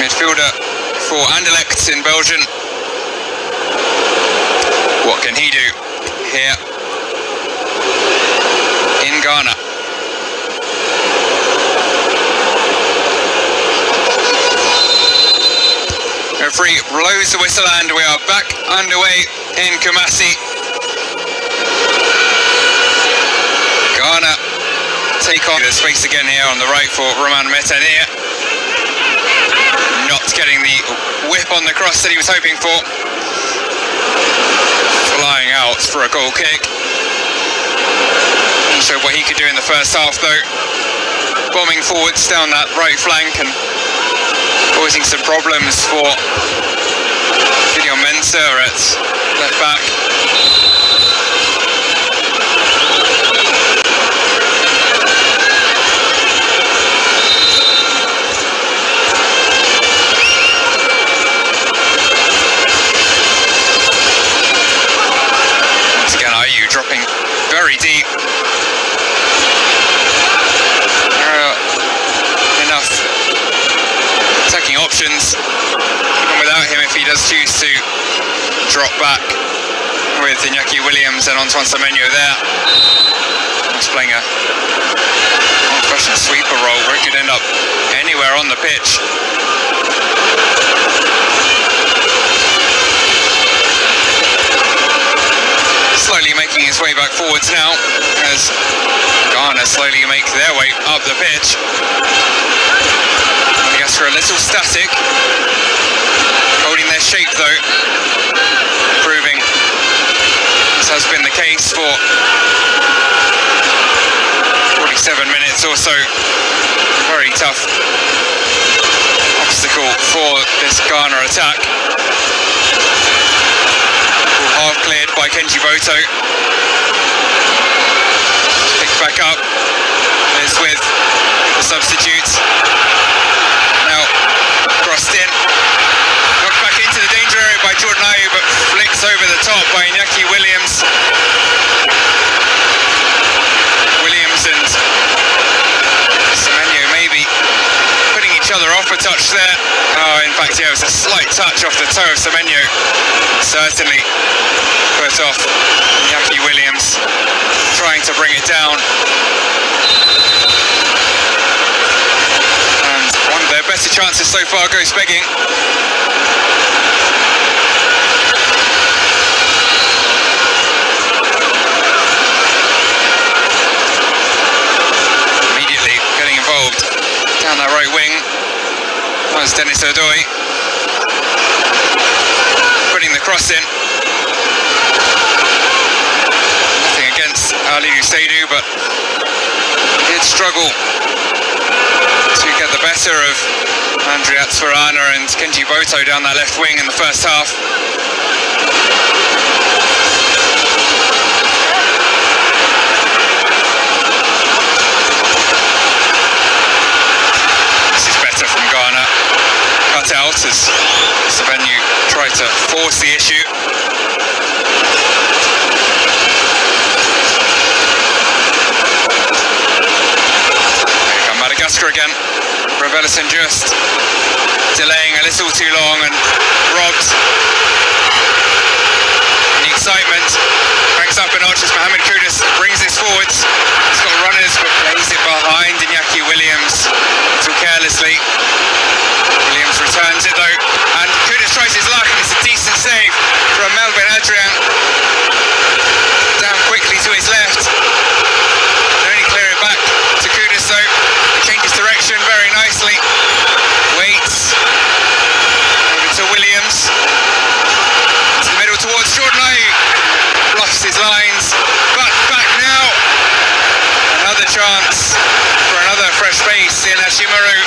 midfielder for Anderlecht in Belgium. What can he do here in Ghana? Referee blows the whistle and we are back underway in Kumasi. Ghana take on the space again here on the right for Roman Metania. Not getting the whip on the cross that he was hoping for. Flying out for a goal kick. Not sure what he could do in the first half though. Bombing forwards down that right flank and causing some problems for Gideon Mensah at left back. Once again, IU dropping very deep. Enough attacking options, even without him, if he does choose to drop back with Iñaki Williams and Antoine Semenyo there. He's playing a old-fashioned sweeper role where it could end up anywhere on the pitch. Slowly making his way back forwards now as Ghana slowly make their way up the pitch. Madagascar a little static, holding their shape though, proving this has been the case for 47 minutes or so. Very tough obstacle for this Ghana attack. Half cleared by Kenji Boto. Picked back up. Is with the substitutes. Now crossed in. Knocked back into the danger area by Jordan Ayew, but flicks over the top by Iñaki Williams. Williams and Semenyo maybe putting each other off a touch there. Oh, in fact, yeah, it was a slight touch off the toe of Semenyo. Certainly put off Iñaki Williams, trying to bring it down. And one of their better chances so far goes begging. Immediately getting involved down that right wing was Dennis Odoi, putting the cross in. Nothing against Aliou Seydou, but did struggle to get the better of Andrea Tsvarana and Kenji Boto down that left wing in the first half. From Ghana, cut out as Semenyo tried to force the issue. Here come Madagascar again. Revelison just delaying a little too long and robbed. In the excitement, cranks up a notch as Mohamed Kudus brings this forwards. He's got runners but plays it behind Iñaki Williams too carelessly. Williams returns it though, and Kudus tries his luck, and it's a decent save from Melvin Adrian. Down quickly to his left. Can only clear it back to Kudus though. He changes direction very nicely. Waits. Over to Williams. To the middle towards Jordan Ayew. Bluffs his lines, but back now. Another chance for another fresh face in Hashimaru.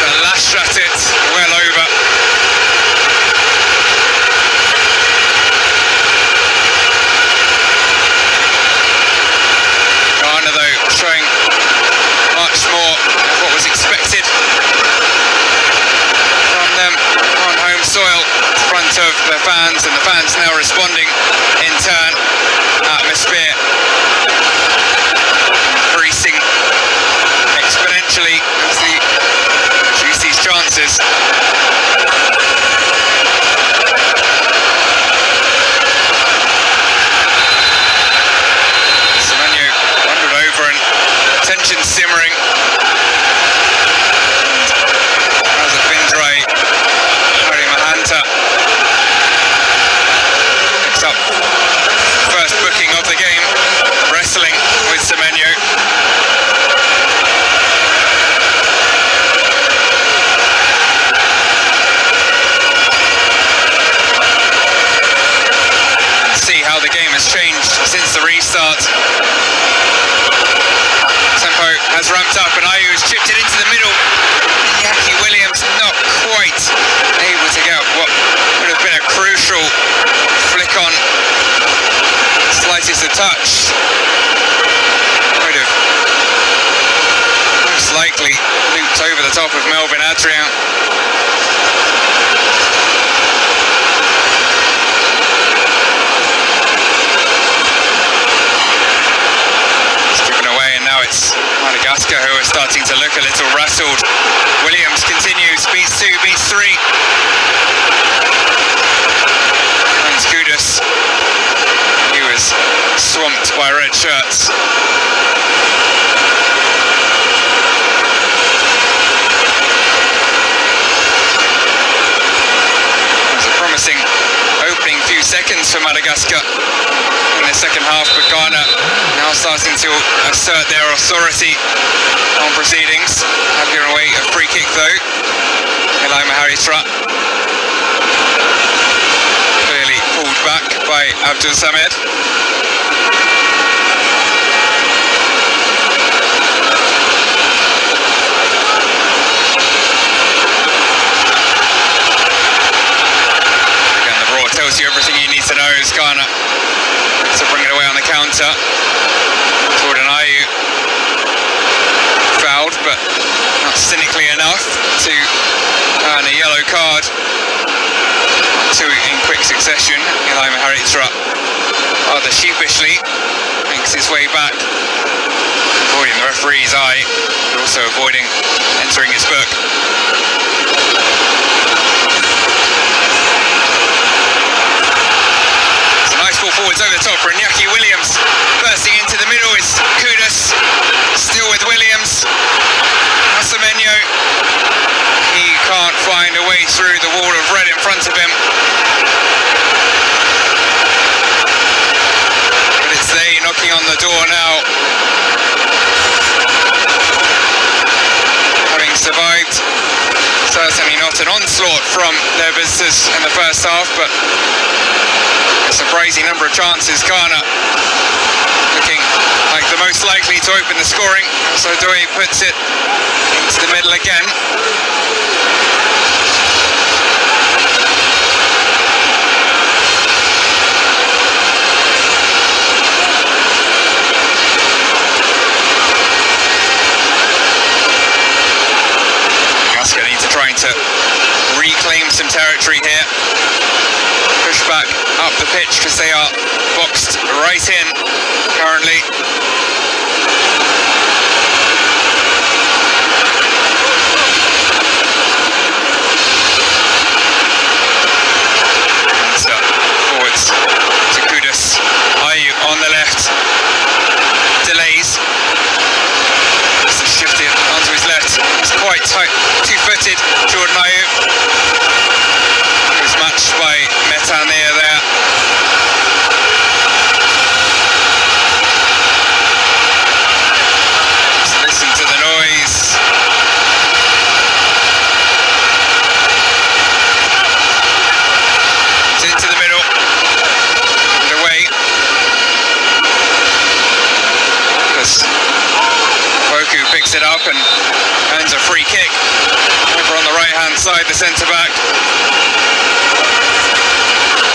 The lash at it, well over. Ghana though showing much more of what was expected from them on home soil in front of the fans, and the fans now responding in turn. Atmosphere increasing exponentially chances. Semenyo wandered over and tension simmering. As a Bindray, Harry Mahanta picks up first booking of the game, wrestling with Semenyo. See how the game has changed since the restart. Tempo has ramped up and Ayu has chipped it into the middle. Iñaki Williams not quite able to get what would have been a crucial flick on, slightest of touch. Would have most likely looped over the top of Melvin Adrian. It's Madagascar who are starting to look a little rattled. Williams continues, beats 2, beats 3. And Kudus, he was swamped by red shirts. It was a promising opening few seconds for Madagascar in the second half, but Ghana now starting to assert their authority on proceedings. Have given away a free kick though. Eli Maharitra clearly pulled back by Abdul Samed. Again, the raw tells you everything you need to know as Ghana to bring it away on the counter. Jordan Ayu fouled, but not cynically enough to earn a yellow card. 2 in quick succession. Eli Maharitra rather sheepishly makes his way back, avoiding the referee's eye, but also avoiding entering his book. Forwards over the top for Iñaki Williams. Bursting into the middle is Kudus. Still with Williams. Semenyo. He can't find a way through the wall of red in front of him. But it's they knocking on the door now. Having survived certainly not an onslaught from their visitors in the first half, but a surprising number of chances. Ghana looking like the most likely to open the scoring. So Doi puts it into the middle again. Madagascar needs to trying to reclaim some territory here. Push back up the pitch because they are boxed right in currently. So forwards to Kudus. Ayu on the left. Delays. Shifted onto his left. He's quite tight, two-footed. Jordan Ayu. He was matched by Metanir there. Just listen to the noise. It's into the middle and away. Boku picks it up and earns a free kick. Over on the right-hand side, the centre-back.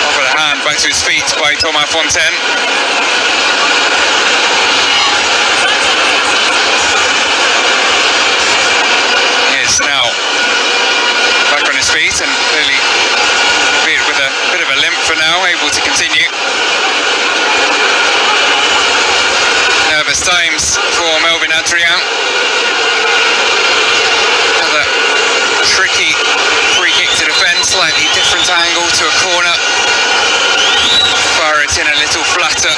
Over the hand, back to his feet by Thomas Fontaine. He is now back on his feet and clearly, albeit with a bit of a limp for now, able to continue. Nervous times for Melvin Adrian. Another tricky into a corner. Fire it in a little flatter.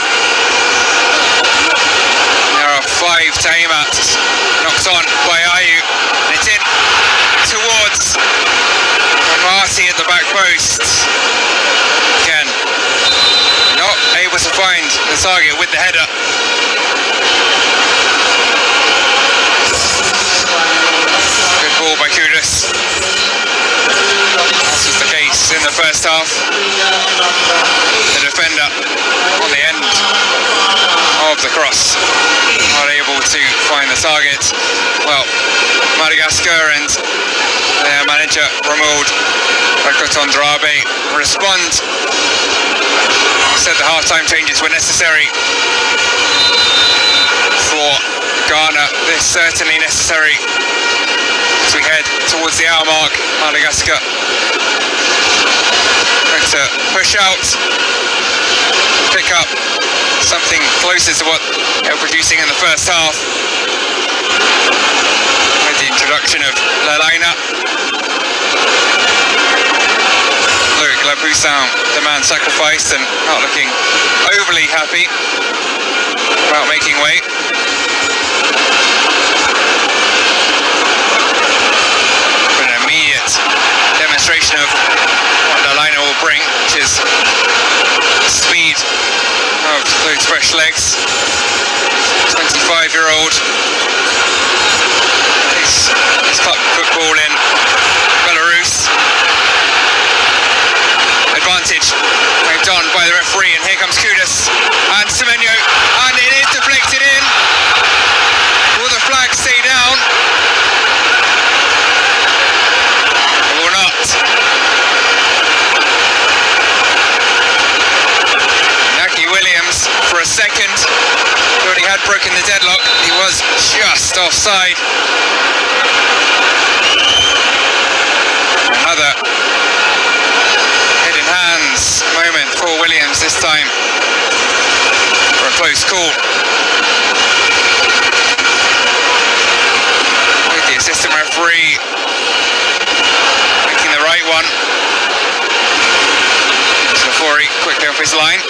There are 5 to aim at. Knocked on by Ayu. And it's in towards Marty at the back post. Again, not able to find the target with the header. Good ball by Kudus. This was the case in the first half. The defender on the end of the cross, not able to find the target. Well, Madagascar and their manager Ramud Rakotondrabe respond. Said the half-time changes were necessary for Ghana. They're certainly necessary as we head towards the hour mark. Madagascar going to push out, pick up something closer to what they were producing in the first half with the introduction of Lelaina. Look, Labusan, the man sacrificed and not looking overly happy about making way. But an immediate demonstration of what Lelaina will bring, which is speed of those fresh legs. 25-year-old. He's club football in Belarus. Advantage moved on by the referee, and here comes Kudus and Semenyo, and it is deflected in. Will the flag stay down? It will not. Williams for a second thought he had broken the deadlock. He was just offside. Another head in hands moment for Williams, this time for a close call. With the assistant referee making the right one. Safori quickly off his line.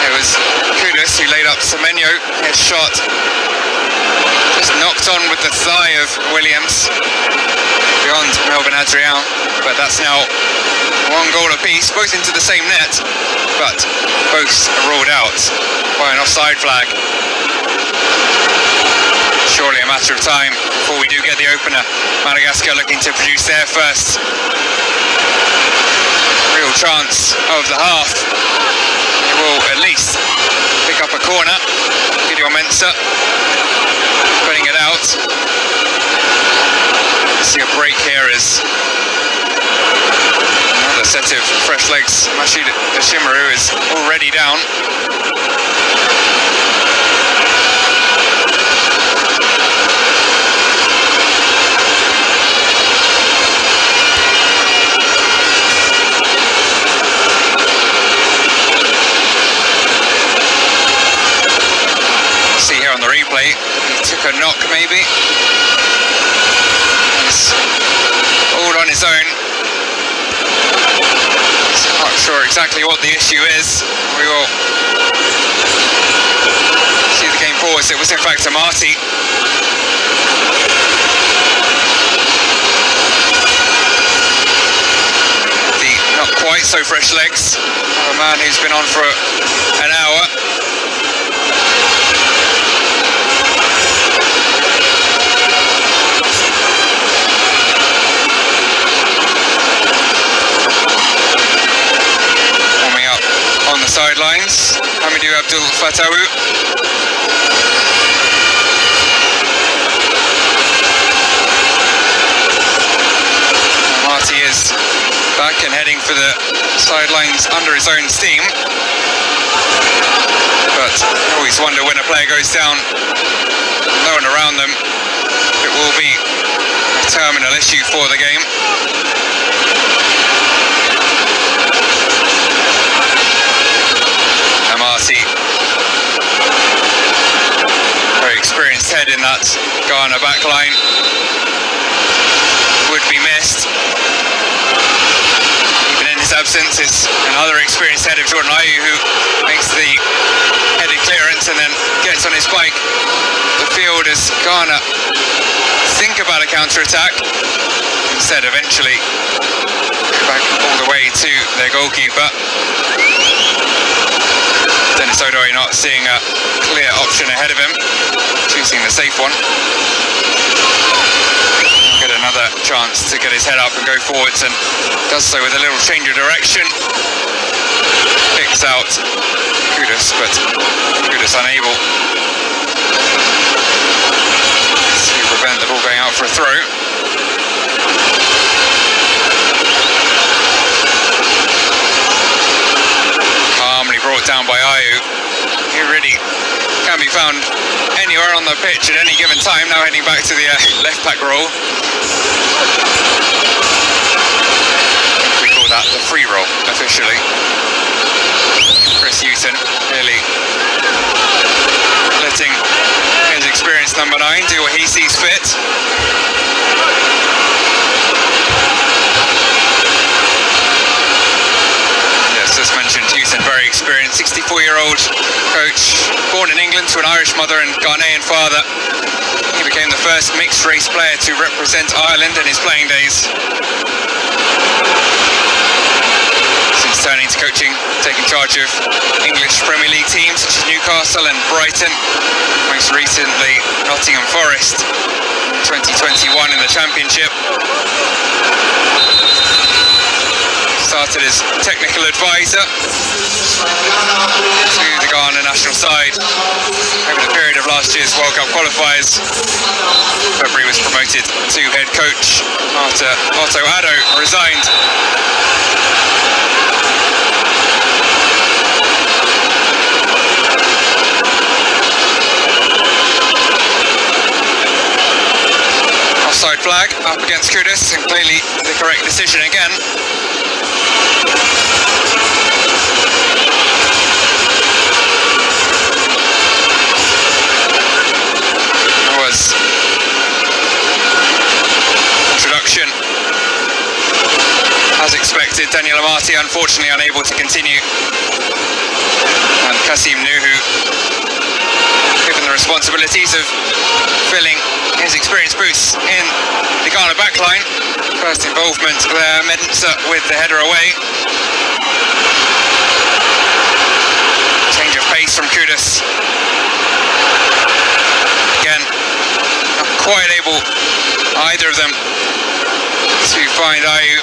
It was Kudus who laid up Semenyo. His shot just knocked on with the thigh of Williams beyond Melbourne Adrian, but that's now 1 goal apiece, both into the same net, but both are ruled out by an offside flag. Surely a matter of time before we do get the opener. Madagascar looking to produce their first real chance of the half. They will at least pick up a corner. Gideon Mensah putting it out. See a break here as another set of fresh legs. Mashid Ashimaru is already down. See here on the replay, he took a knock maybe. He's all on his own. He's not sure exactly what the issue is. We will see the game pause. It was in fact a Marty. The not quite so fresh legs of a man who's been on for an hour. On the sidelines, Hamidou Abdul Fatawu. Marty is back and heading for the sidelines under his own steam. But I always wonder when a player goes down, no one around them, it will be a terminal issue for the game. Marty, very experienced head in that Ghana backline. would be missed. Even in his absence is another experienced head of Jordan Ayew, who makes the headed clearance and then gets on his bike. The field is gonna think about a counter-attack. Instead, eventually go back all the way to their goalkeeper. Dennis O'Doy not seeing a clear option ahead of him, choosing the safe one. Get another chance to get his head up and go forwards, and does so with a little change of direction. Picks out Kudus, but Kudus unable to prevent the ball going out for a throw. Calmly brought down by Ayew. He really can be found anywhere on the pitch at any given time. Now heading back to the left back role. We call that the free roll officially. Chris Hewton clearly letting his experienced number 9 do what he sees fit. As mentioned, Hewton, very experienced, 64-year-old coach, born in England to an Irish mother and Ghanaian father. He became the first mixed race player to represent Ireland in his playing days. Since turning to coaching, taking charge of English Premier League teams such as Newcastle and Brighton, most recently Nottingham Forest, 2021 in the Championship. Started as technical advisor to the Ghana national side over the period of last year's World Cup qualifiers. February was promoted to head coach after Otto Addo resigned. Offside flag up against Kudus, and clearly the correct decision again. Introduction. As expected, Daniel Amati unfortunately unable to continue. And Kasim Nuhu, given the responsibilities of filling his experienced boots in the Ghana backline. First involvement there, Mensa with the header away. Change of pace from Kudus. Again, not quite able, either of them, to find Ayew.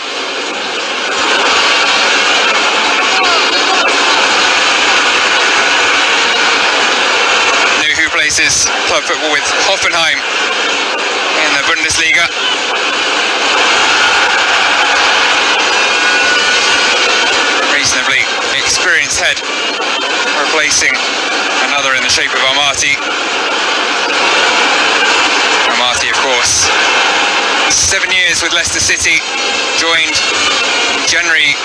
Nuhu plays his club football with Hoffenheim in the Bundesliga. Reasonably experienced head, replacing another in the shape of Amati. Amati, of course, 7 years with Leicester City, joined in January,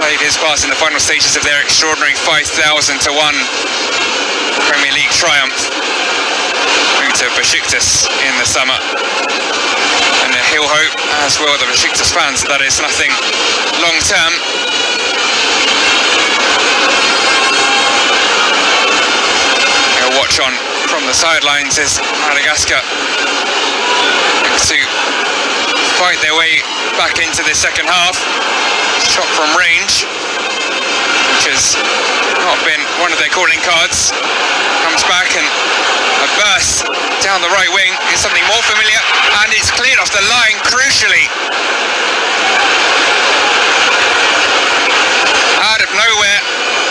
played his part in the final stages of their extraordinary 5,000-1 Premier League triumph, moved to Besiktas in the summer. And he'll hope, as well the Besiktas fans, that is nothing long term. He'll watch on from the sidelines as Madagascar to fight their way back into the second half. Shot from range, which has not been one of their calling cards. Comes back, and a burst down the right wing is something more familiar, and it's cleared off the line crucially. Out of nowhere,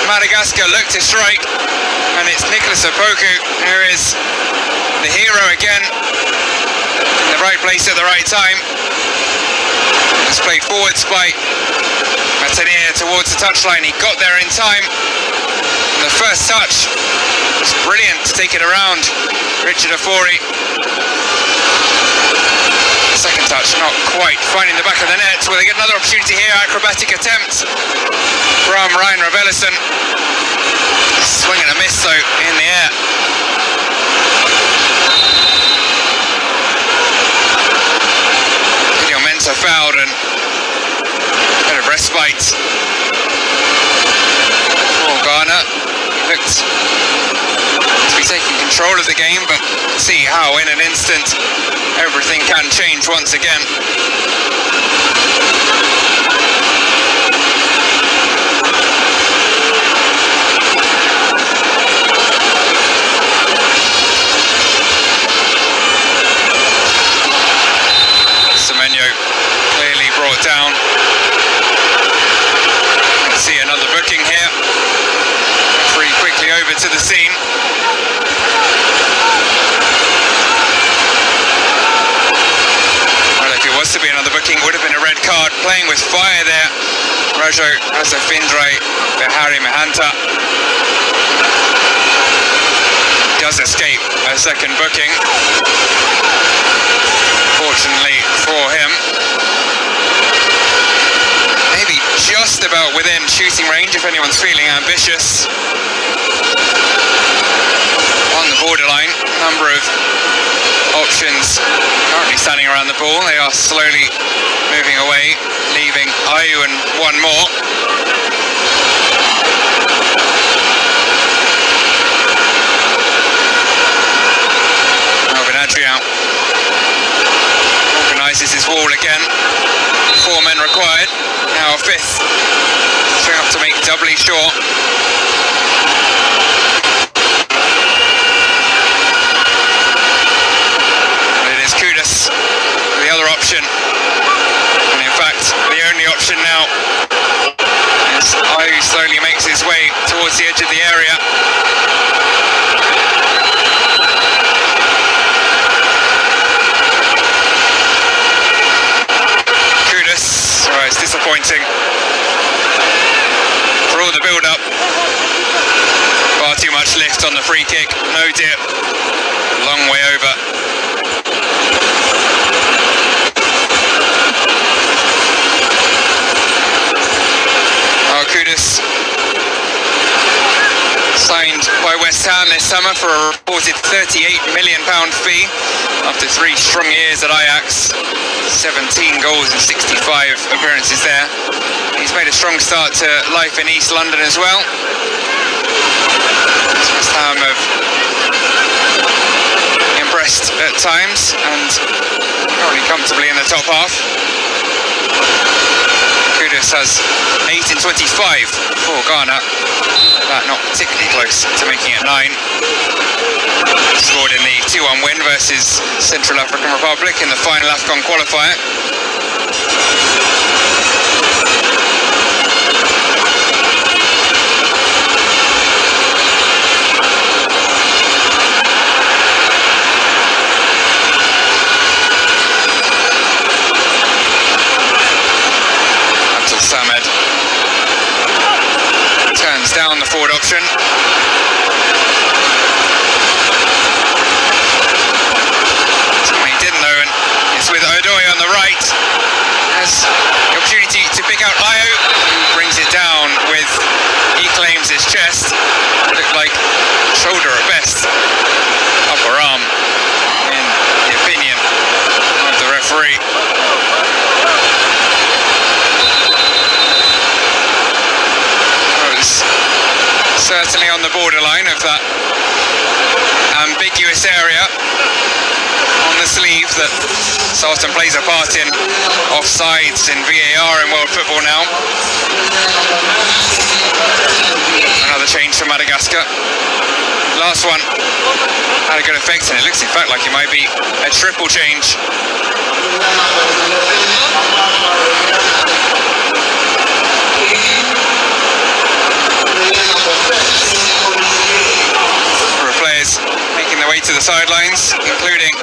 Madagascar look to strike, and it's Nicholas Opoku who is the hero again, in the right place at the right time. It's played forwards by Matanier towards the touchline. He got there in time. And the first touch was brilliant to take it around Richard Ofori. The second touch not quite finding the back of the net. Will they get another opportunity here? Acrobatic attempt from Ryan Ravelisson. Swing and a miss though in the air. Mensa fell right. For Ghana, looked to be taking control of the game, but see how in an instant everything can change once again. Semenyo clearly brought down. Let's see another booking here. Referee quickly over to the scene. Well, if it was to be another booking, it would have been a red card. Playing with fire there. Rajo Rasafindrai Behari Mahanta does escape a second booking. Fortunately for him, maybe just about within shooting range if anyone's feeling ambitious. On the borderline, number of options currently standing around the ball. They are slowly moving away, leaving Ayu and one more. Alvin Adrian organises his wall again. 4 men required. Now a fifth. Swing up to make doubly short. And it is Kudus, the other option. And in fact, the only option now as Ayu slowly makes his way towards the edge of the area. Oh, it's disappointing. For all the build-up, far too much lift on the free kick, no dip, long way over. Kudus signed by West Ham this summer for a reported £38 million fee after 3 strong years at Ajax. 17 goals and 65 appearances there. He's made a strong start to life in East London as well. West Ham have impressed at times and probably comfortably in the top half. Kudus has 8 in 25 for Ghana. That not particularly close to making it 9. Scored in the 2-1 win versus Central African Republic in the final AFCON qualifier. Abdul Samed turns down the forward option. With Odoi on the right, has the opportunity to pick out Ayu, who brings it down with, he claims his chest, looked like shoulder at best, upper arm in the opinion of the referee. Was certainly on the borderline of that ambiguous area on the sleeve that so often plays a part in offsides in VAR in world football now. Another change for Madagascar. Last one had a good effect, and it looks in fact like it might be a triple change. Players making their way to the sidelines, including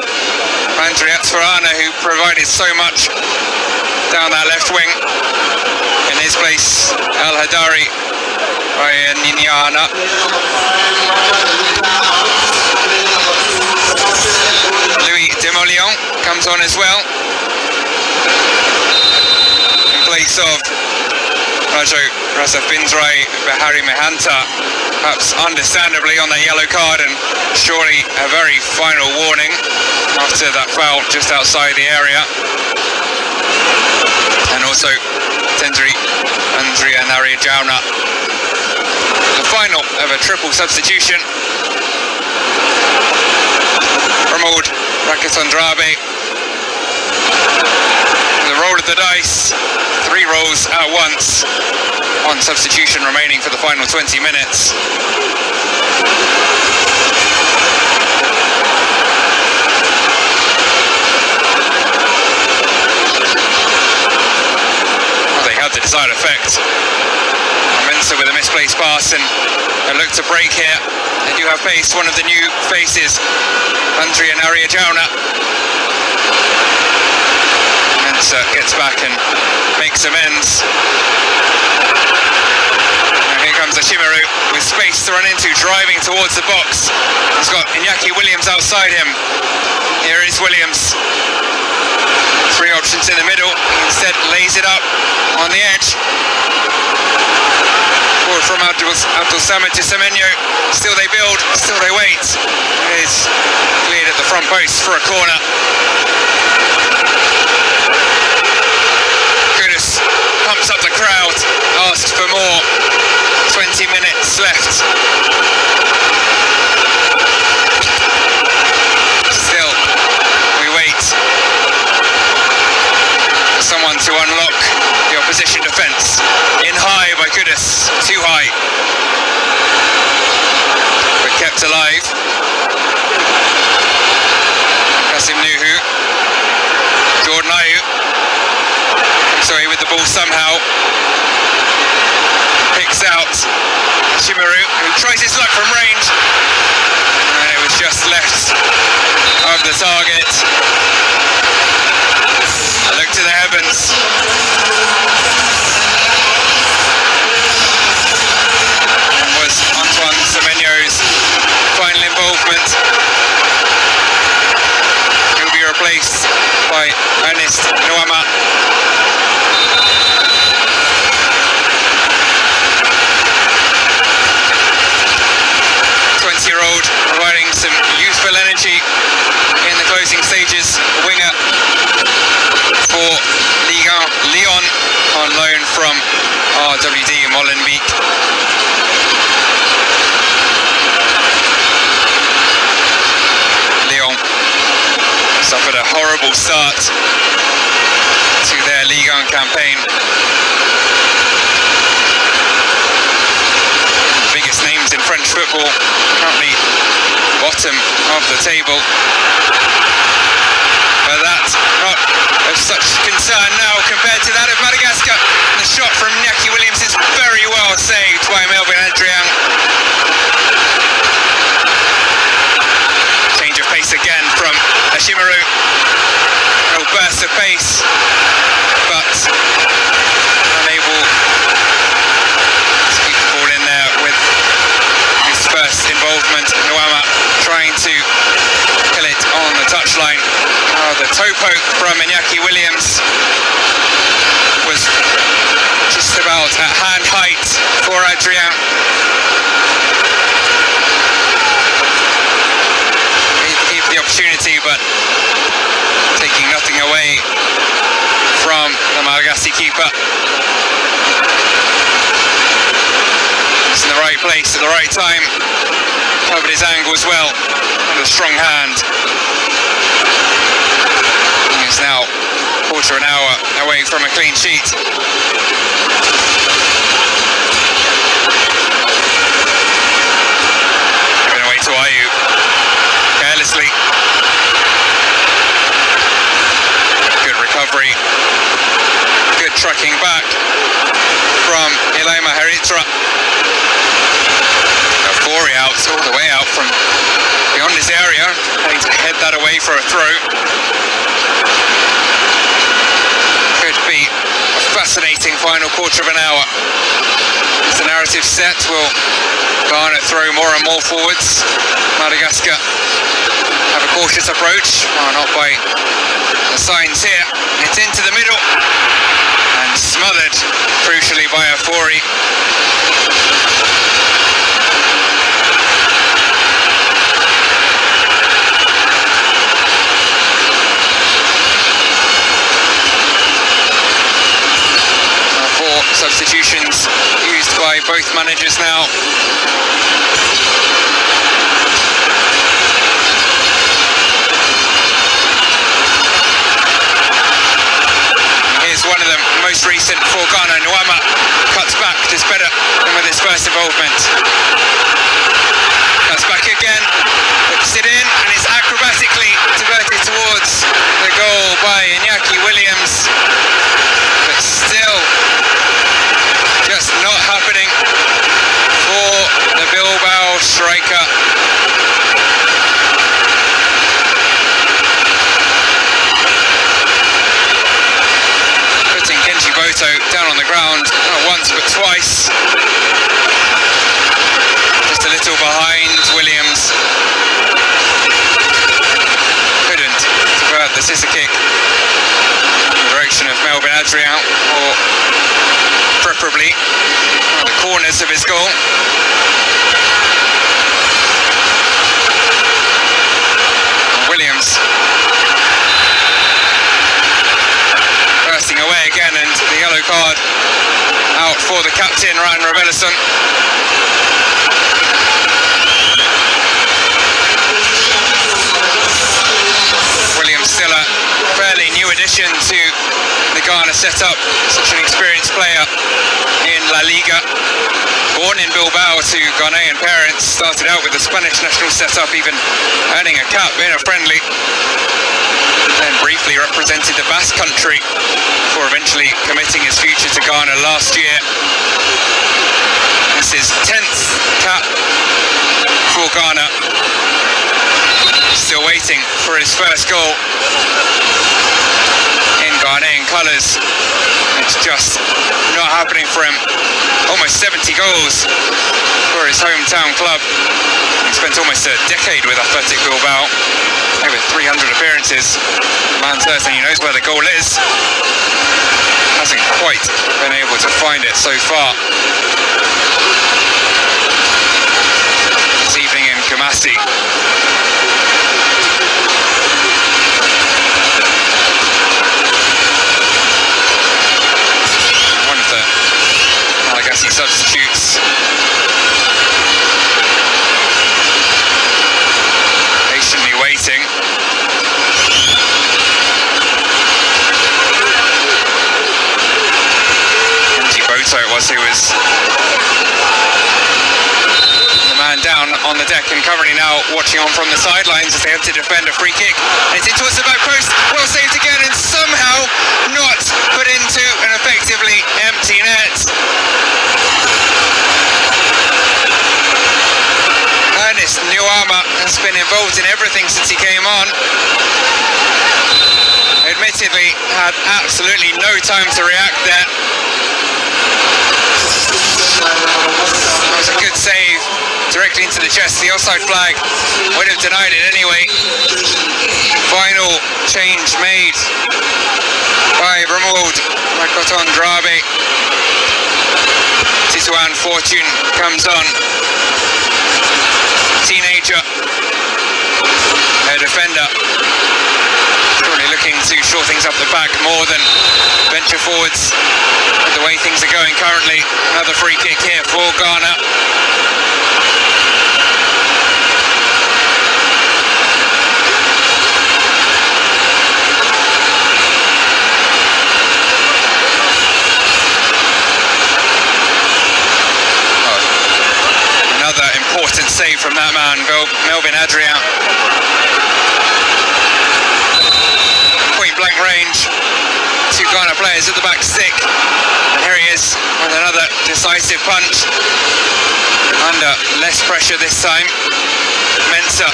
Andrea Tsvarana, who provided so much down that left wing. In his place, Al Hadari by Ninyana. Louis Demolion comes on as well, in place of Rajo Rasafindrai Behari Mahanta, perhaps understandably on that yellow card, and surely a very final warning after that foul just outside the area. And also Andrea Narijauna. The final of a triple substitution. Ramod Rakitondrabe. The roll of the dice, 3 rolls at once. One substitution remaining for the final 20 minutes. Well, they had the desired effect. Mensa with a misplaced pass and a look to break here. They do have pace, one of the new faces, Andrea Narijauna. Mensa gets back and makes amends. Now here comes Ashimaru with space to run into, driving towards the box. He's got Iñaki Williams outside him. Here is Williams. 3 options in the middle. He instead lays it up on the edge. Forward from Abdul Samad to Semenyo. Still they build, still they wait. It is cleared at the front post for a corner. Kudus pumps up the crowd, asks for more. 20 minutes left. Still, we wait for someone to unlock the opposition defence. In high by Kudus, too high. But kept alive. Kasim Nuhu. Jordan Ayew. Sorry, with the ball somehow. Picks out Shimaru, who tries his luck from range. And it was just left of the target. A look to the heavens. Was Antoine Semenyo's final involvement. He'll be replaced by Ernest Nwama. 20-year-old providing some youthful energy in the closing stages. A winger for Lyon on loan from RWD Molenbeek. Lyon suffered a horrible start to their Ligue 1 campaign. The biggest names in French football, currently bottom of the table. But that's not of such concern now compared to that of Madagascar. The shot from Iñaki Williams is very well saved by Melvin Adrian. Change of pace again from Ashimaru. No burst of pace, but unable to keep the ball in there with his first involvement. Nwama trying to kill it on the touchline. The toe poke from Iñaki Williams was just about at hand height for Adrian. He gave the opportunity, but taking nothing away from the Malagasy keeper. He's in the right place at the right time. Covered his angle as well with a strong hand. He's now quarter an hour away from a clean sheet. Given away to Ayew carelessly. Good recovery. Good trucking back from Ilaima Heritra. Fori out, all the way out from beyond his area, having to head that away for a throw. Could be a fascinating final quarter of an hour. As the narrative set will Ghana throw more and more forwards. Madagascar have a cautious approach, well, not by the signs here. It's into the middle and smothered, crucially, by Afori. Substitutions used by both managers now. Here's one of them, most recent for Ghana. Nwama cuts back, does better than with his first involvement. Cuts back again, hooks it in, and is acrobatically diverted towards the goal by Iñaki Williams. But still, just not happening for the Bilbao striker. Putting Kenji Boto down on the ground, not once but twice. Just a little behind Williams. Couldn't divert the scissor kick in the direction of Melvin Adrian, or preferably the corners of his goal. Williams bursting away again, and the yellow card out for the captain, Ryan Rebellison. Williams still a fairly new addition to the Ghana setup, such an experienced player in La Liga. Born in Bilbao to Ghanaian parents, started out with the Spanish national setup, even earning a cap in a friendly. Then briefly represented the Basque country before eventually committing his future to Ghana last year. This is 10th cap for Ghana. Still waiting for his first goal in Ghanaian colours. It's just not happening for him. Almost 70 goals for his hometown club. He spent almost a decade with Athletic Bilbao, over 300 appearances. The man certainly knows where the goal is. Hasn't quite been able to find it so far. This evening in Kumasi. Malagasy substitutes. Patiently waiting. Kenji Boto it was who was the man down on the deck, and currently now watching on from the sidelines as they have to defend a free kick. And it's in towards the back post, well saved again, and somehow not put into an effectively empty net. Ernest Nwama has been involved in everything since he came on. Admittedly, had absolutely no time to react there. That was a good save, directly into the chest. The offside flag would have denied it anyway. Final change made by Romuald Rakoton Drabe. Titouan Fortune comes on. Teenager, a defender, probably looking to shore things up the back more than venture forwards with the way things are going currently. Another free kick here for Ghana. Important save from that man, Melvin Adrian. Point blank range, two Ghana players at the back stick, and here he is with another decisive punch. Under less pressure this time. Mensah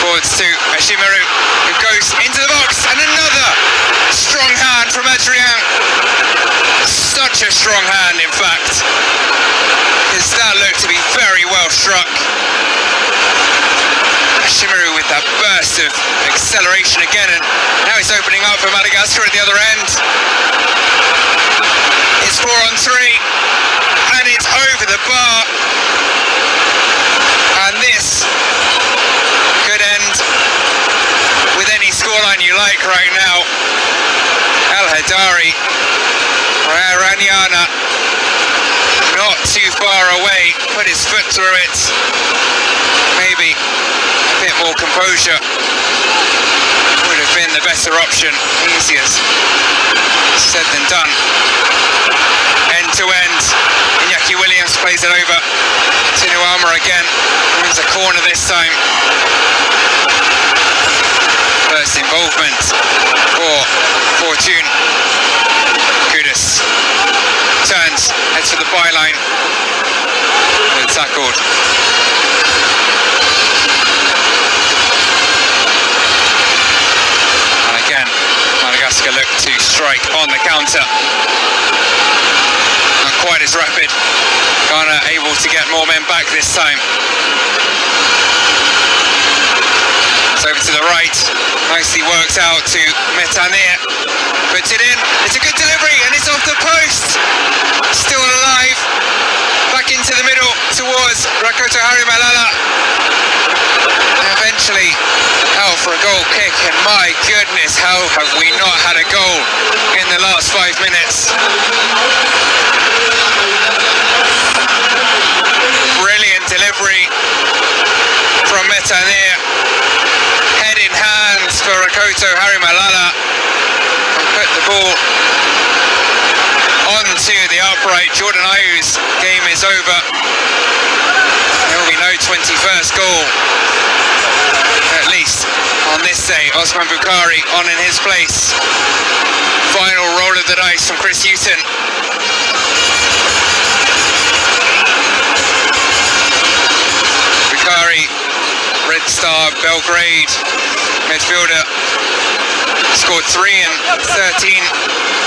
forwards to Ashimaru, who goes into the box, and another strong hand from Adrian. Such a strong hand, in fact. That looked to be very well struck. Ashimaru with that burst of acceleration again, and now he's opening up for Madagascar at the other end. It's 4-on-3, and it's over the bar. And this could end with any scoreline you like right now. El Hadari, Ranyana not too far away, put his foot through it. Maybe a bit more composure would have been the better option. Easier said than done. End to end, Iñaki Williams plays it over to Nuama again, wins a corner this time. First involvement for Fortune. Kudus turns, heads for the byline, and tackled. And again, Madagascar look to strike on the counter. Not quite as rapid. Ghana able to get more men back this time. It's over to the right. Nicely worked out to Metanir. Puts it in. It's a good delivery and it's off the post. Still alive. Back into the middle towards Rakoto Harimalala. Eventually out for a goal kick, and my goodness, how have we not had a goal in the last 5 minutes? Brilliant delivery from Metanir. Head in hand for Rakoto Harimalala. Put the ball onto the upright. Jordan Ayew's game is over. There will be no 21st goal, at least on this day. Osman Bukhari on in his place. Final roll of the dice from Chris Houghton. Bukhari, Red Star Belgrade midfielder, scored 3 in 13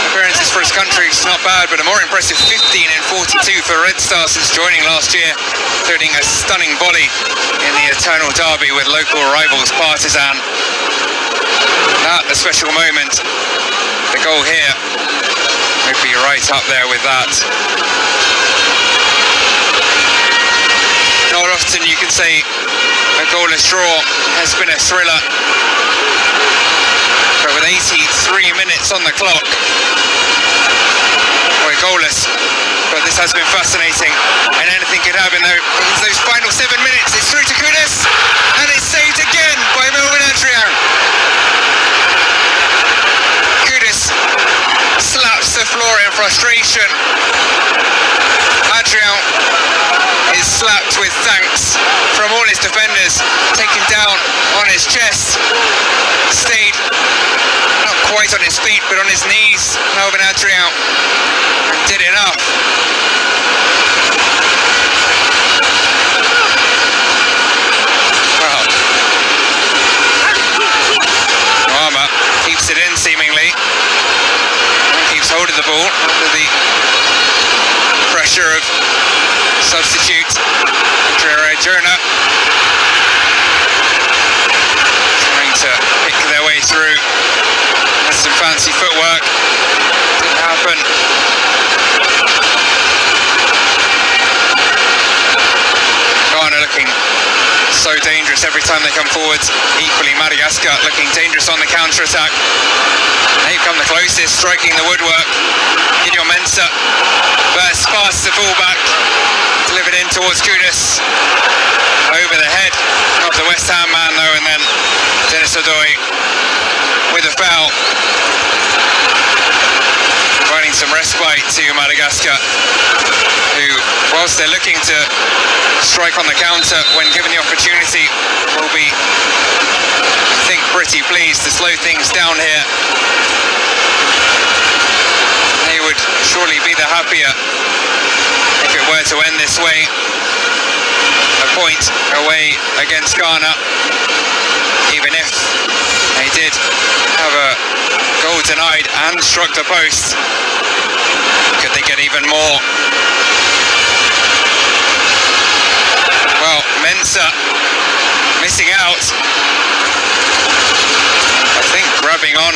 appearances for his country. It's not bad, but a more impressive 15 in 42 for Red Star since joining last year, including a stunning volley in the eternal derby with local rivals Partizan. That a special moment. The goal here would be right up there with that. Not often you can say a goalless draw has been a thriller, but with 83 minutes on the clock, we're goalless. But this has been fascinating, and anything could happen though. In those final 7 minutes, it's through to Kudus, and it's saved again by Melvin Adrian. Kudus slaps the floor in frustration. Adrian is slapped with thanks from all his defenders, taken down on his chest, stayed not quite on his feet but on his knees. Melvin Adrian did enough. Well, Nuama keeps it in seemingly, and keeps hold of the ball under the pressure of substitute Jonah, trying to pick their way through with some fancy footwork. Didn't happen. Ghana looking so dangerous every time they come forwards. Equally Madagascar looking dangerous on the counter-attack. They've come the closest, striking the woodwork. Gideon Mensah bursts past the fullback, delivered in towards Kudus, over the head of the West Ham man though, and then Dennis Odoi with a foul, providing some respite to Madagascar, who, whilst they're looking to strike on the counter when given the opportunity, will be, I think, pretty pleased to slow things down here. They would surely be the happier if it were to end this way. A point away against Ghana, even if they did have a goal denied and struck the post. Could they get even more? Well, Mensah missing out. I think grabbing on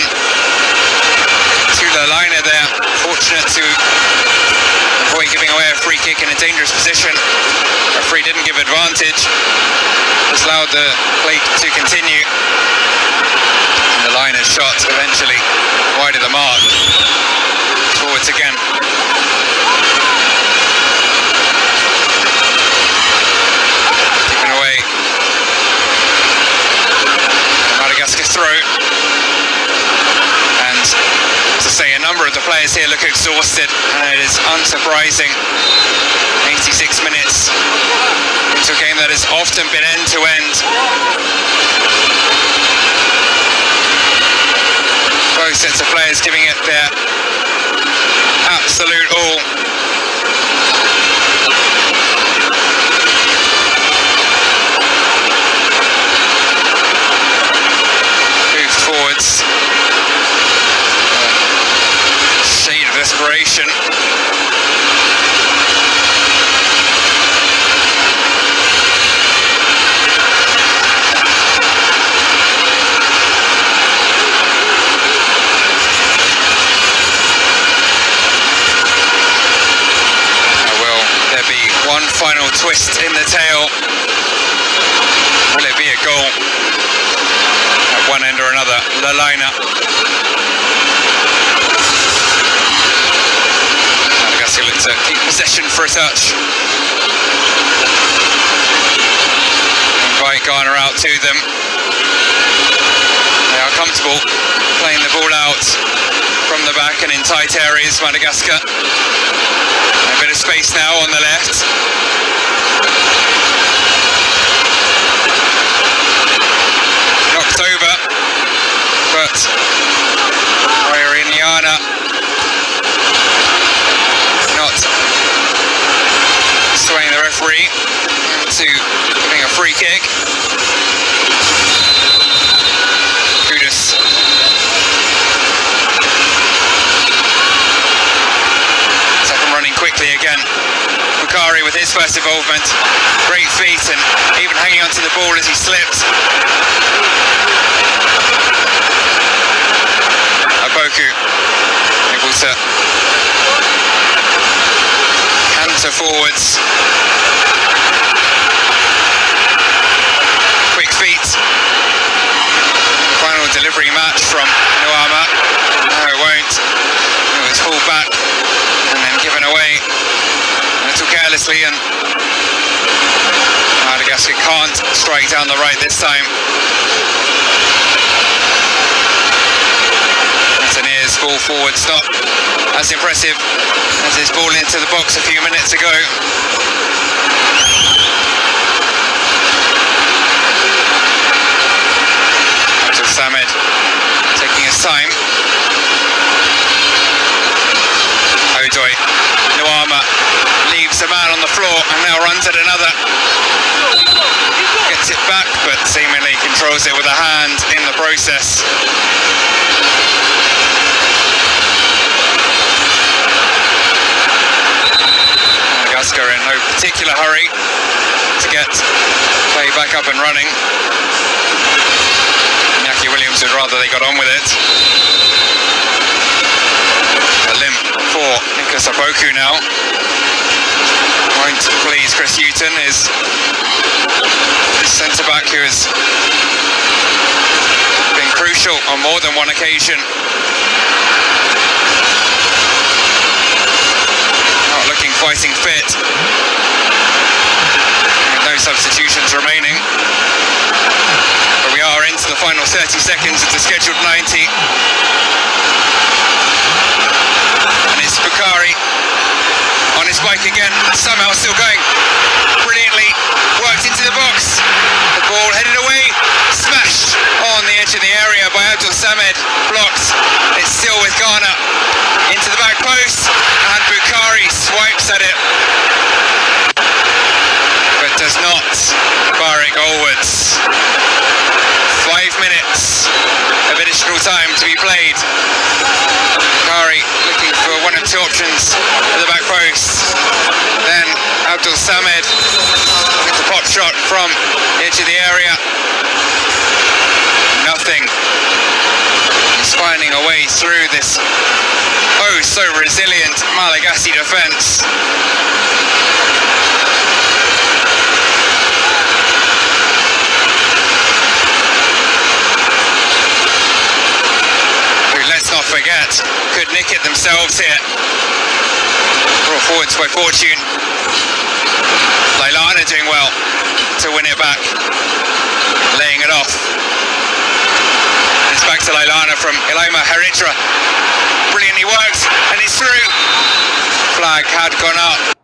to the liner there. Fortunate to avoid giving away a free kick in a dangerous position. Referee didn't give advantage. Just allowed the play to continue. And the liner's shot eventually wide of the mark. Forwards again. say, a number of the players here look exhausted, and it is unsurprising. 86 minutes into a game that has often been end-to-end. Both sets of players giving it their absolute all. Moved forwards. Shade of desperation. One final twist in the tail. Will it be a goal at one end or another? Lalina. Madagascar look to keep possession for a touch. Invite Ghana out to them. They are comfortable playing the ball out from the back and in tight areas, Madagascar. A bit of space now on the left. Knocked over, but Iriniana not swaying the referee into giving a free kick. Kudus. Running quickly again. Bukari with his first involvement. Great feet and even hanging onto the ball as he slipped. Aboku able to canter forwards. Quick feet. Final delivery match from Nuama. No, it won't. It was pulled back and then given away a little carelessly, and Madagascar can't strike down the right this time. Tanzania's ball forward stop, as impressive as his ball into the box a few minutes ago. Abdul Samad taking his time. Odoy. Nuama leaves a man on the floor and now runs at another. Gets it back, but seemingly controls it with a hand in the process. Madagascar in no particular hurry to get play back up and running. Iñaki Williams would rather they got on with it. A limp for Nicholas Aboku now. Won't please Chris Houghton, is centre-back who has been crucial on more than one occasion. Not looking fighting fit. No substitutions remaining. But we are into the final 30 seconds of the scheduled 90. And it's Bukari on his bike again, somehow still going brilliantly, worked into the box, the ball headed away, smashed on the edge of the area by Abdul Samad, blocked. It's still with Ghana, into the back post, and Bukari swipes at it, but does not bar it goalwards. 5 minutes of additional time to be played. Bukari looking for one of two options at the back post. Then Abdul Samad with the pop shot from the edge of the area. Nothing. He's finding a way through this oh so resilient Malagasy defence. Let's not forget, could nick it themselves here. Brought forwards by Fortune. Lailana doing well to win it back, laying it off. It's back to Lailana from Iloma Haritra. Brilliantly worked, and it's through. Flag had gone up.